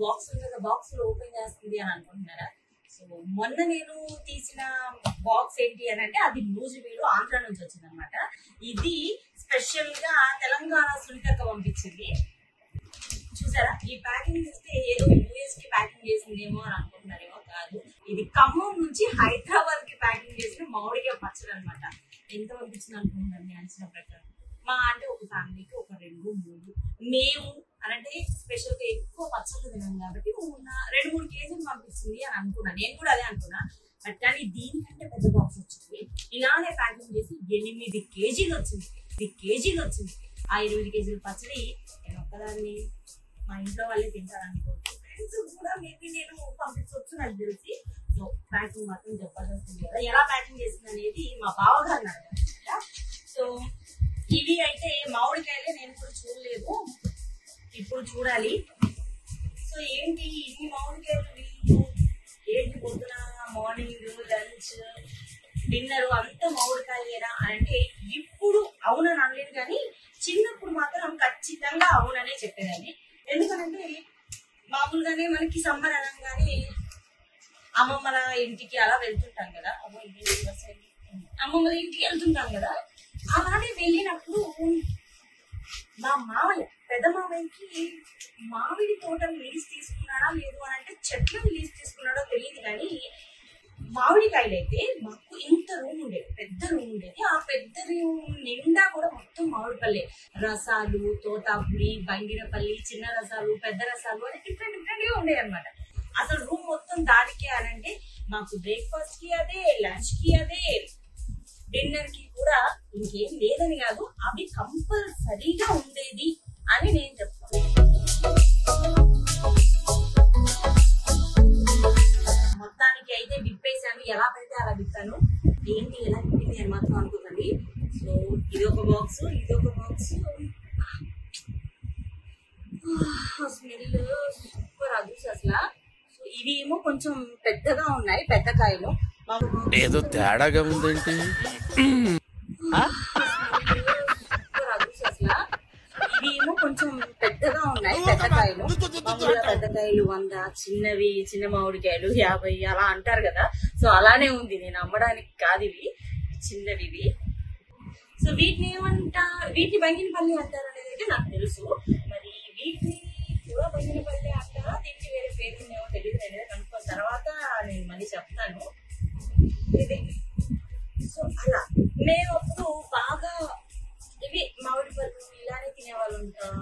Box ఉంది కదా, box open చేస్తుంది అని అనుకుంటున్నారా? సో మొన్న నేను తీసిన బాక్స్ ఏంటి అని అంటే అది నూజివీడు ఆంధ్ర నుంచి వచ్చింది అనమాట. ఇది స్పెషల్ గా తెలంగాణ సునీతక్క పంపించింది. చూసారా, ఈ ప్యాకింగ్ చూస్తే ఏదో యూఎస్ కి ప్యాకింగ్ చేసిందేమో అని అనుకుంటున్నారేమో, కాదు. ఇది ఖమ్మం నుంచి హైదరాబాద్ కి ప్యాకింగ్ చేసిన మామిడికాయ పచ్చడి అనమాట. ఎంత పంపించింది అనుకుంటున్నాను నేను అంచనా ప్రకారం. మా అంటే ఒక ఫ్యామిలీకి ఒక 2, 3, మేము అంటే స్పెషల్ గా ఎక్కువ పచ్చళ్ళు తినాం కాబట్టి 2-3 కేజీలు పంపిస్తుంది అని అనుకున్నాను. నేను కూడా అదే అనుకున్నా. బట్ కానీ దీనికంటే పెద్ద బాక్స్ వచ్చింది. ఇలానే ప్యాకింగ్ చేసి 8 కేజీలు వచ్చింది. 10 కేజీలు వచ్చింది. ఆ 20 కేజీల పచ్చడి నేను ఒక్కదాన్ని, మా ఇంట్లో వాళ్ళే తింటారనుకోండి, ఫ్రెండ్స్ కూడా మేబీ నేను పంపించవచ్చు నాకు తెలిసి. సో ప్యాకింగ్ మాత్రం చెప్పాల్సి వస్తుంది కదా. ఎలా ప్యాకింగ్ చేసింది అనేది మా బావగారు అడగారు. సో ఇవి అయితే మామిడికాయలే, నేను కూడా చూడలేదు, ఇప్పుడు చూడాలి. సో ఏంటి ఇన్ని మామిడికాయలు, ఏంటి పొద్దున మార్నింగ్ లంచ్ డిన్నర్ అంతా మామిడికాయలేనా అంటే ఇప్పుడు అవునని అనలేదు, కానీ చిన్నప్పుడు మాత్రం ఖచ్చితంగా అవుననే చెప్పేదాన్ని. ఎందుకనంటే మామూలుగానే మనకి సమ్మర్ అనగానే అమ్మమ్మల ఇంటికి అలా వెళ్తుంటాం కదా, అమ్మమ్మల ఇంటికి వెళ్తుంటాం కదా. అలానే వెళ్ళినప్పుడు మా మామయ్య, పెద్ద మామయ్యకి మామిడి తోటలు లీజ్ తీసుకున్నాడా లేదు అని అంటే చెట్లను లీజ్ తీసుకున్నాడో తెలియదు, కానీ మామిడికాయలు అయితే మాకు ఇంత రూమ్ ఉండేది, పెద్ద రూమ్ ఉండేది. ఆ పెద్ద రూమ్ నిండా కూడా మొత్తం మామిడిపల్లె రసాలు, తోతాపురి, బంగినపల్లి, చిన్న రసాలు, పెద్ద రసాలు అని డిఫరెంట్ గా ఉండేవి అనమాట. అసలు రూమ్ మొత్తం దానికి అనంటే మాకు బ్రేక్ఫాస్ట్ కి అదే, లంచ్ కి అదే, డిన్నర్ కి కూడా ఇంకేం లేదని కాదు, అవి కంపల్సరీగా ఉండేది అని నేను చెప్తాను. మొత్తానికి అయితే విప్పేసాను, ఎలా పెడితే అలా విప్పాను. ఏంటి ఎలా విప్పింది అని మాత్రం అనుకున్నది. సో ఇదొక బాక్స్, ఇదొక బాక్స్, స్మెల్ సూపర్ అదృశ్య అసలు. సో ఇవి ఏమో కొంచెం పెద్దగా ఉన్నాయి, పెద్ద కాయలు. ఏదో తేడాగా ఉందేంటి? ఇవి ఏమో కొంచెం పెద్దగా ఉన్నాయి, పెద్ద కాయలు. మామూలుగా పెద్ద కాయలు 100, చిన్నవి చిన్న మామిడికాయలు 50 అలా అంటారు కదా. సో అలానే ఉంది, నేను అమ్మడానికి కాదు, ఇవి చిన్నవి ఇవి. సో వీటిని వీటిని బంగినపల్లి అంటారు అనేది అయితే నాకు తెలుసు. మరి వీటిని కూడా బంగినపల్లి అంటారా, దీనికి వేరే పేరు ఉందేమో తెలియదు. నేను కనుక్కున్న తర్వాత నేను మళ్ళీ చెప్తాను. ఇది సో అలా మేము అప్పుడు బాగా ఇవి మామిడి పళ్ళు ఇలానే తినేవాళ్ళు ఉంటాం.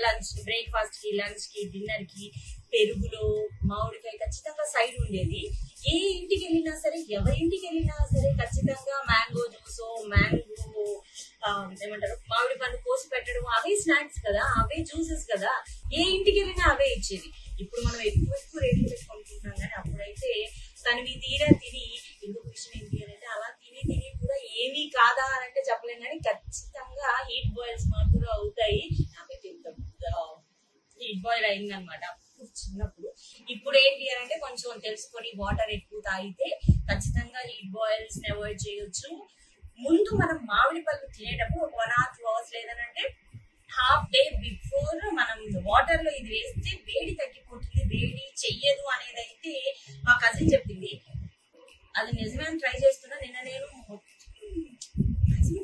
లంచ్, బ్రేక్ఫాస్ట్ కి, లంచ్ కి, డిన్నర్ కి పెరుగులో మామిడికాయ ఖచ్చితంగా సైడ్ ఉండేది. ఏ ఇంటికి వెళ్ళినా సరే, ఎవరి ఇంటికి వెళ్ళినా సరే ఖచ్చితంగా మ్యాంగో జ్యూస్, మ్యాంగో ఏమంటారు మామిడి పండు కోసి పెట్టడం, అవే స్నాక్స్ కదా, అవే జ్యూసెస్ కదా, ఏ ఇంటికి వెళ్ళినా అవే ఇచ్చేది. ఇప్పుడు మనం ఎక్కువ రేట్లు పెట్టుకుంటున్నాం, కానీ అప్పుడైతే తనవి తీరా తిని ఎందుకు విషయం ఏంటి అని అంటే అలా తిని కూడా ఏమీ కాదా అని అంటే చెప్పలేము, కానీ ఖచ్చితంగా హీట్ బాయిల్స్ మాత్రం అవుతాయి. నాకైతే ఇంత హీట్ బాయిల్ అయిందనమాట చిన్నప్పుడు. ఇప్పుడు ఏంటి అని అంటే కొంచెం తెలుసుకొని వాటర్ ఎక్కువ తాగితే ఖచ్చితంగా హీట్ బాయిల్స్ ని అవాయిడ్ చేయొచ్చు. ముందు మనం మామిడి పళ్ళు తినేటప్పుడు 1 or 2 hours లేదనంటే హాఫ్ డే బిఫోర్ మనం వాటర్ లో ఇది వేస్తే వేడి తగ్గిపోతుంది, వేడి చెయ్యదు అనేది అయితే మా కజిన్ చెప్పింది. అది నిజమే ట్రై చేస్తున్నా. నిన్న నేను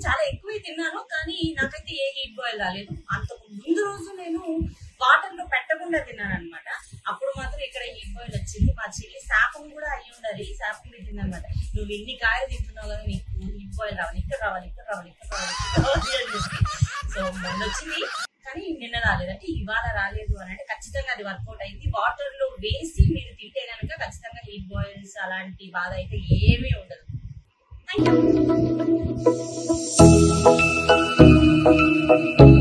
చాలా ఎక్కువ తిన్నాను, కానీ నాకైతే ఏ హీట్ బాయిల్ రాలేదు. అంతకు ముందు రోజు నేను వాటర్ లో పెట్టకుండా తిన్నాను అనమాట. అప్పుడు మాత్రం ఇక్కడ హీట్ బాయిల్ వచ్చింది. మా చెల్లి శాపం కూడా అయ్యి ఉండాలి, శాపం పెట్టింది అనమాట. నువ్వు ఎన్ని కాయలు తింటున్నావు కదా, నీకు హీట్ బాయిల్ రావాలి, ఇక్కడ రావాలి, ఇక్కడ రావాలి, ఇక్కడ రావాలి అని చెప్పి. సో మొన్న వచ్చింది, కానీ నిన్న రాలేదు. అంటే ఇవాళ రాలేదు అని అంటే ఖచ్చితంగా అది వర్కౌట్ అయింది. వాటర్ లో వేసి మీరు తింటే కనుక ఖచ్చితంగా హీట్ బాయిల్స్ అలాంటి బాధ అయితే ఏమీ ఉండదు. Thank you.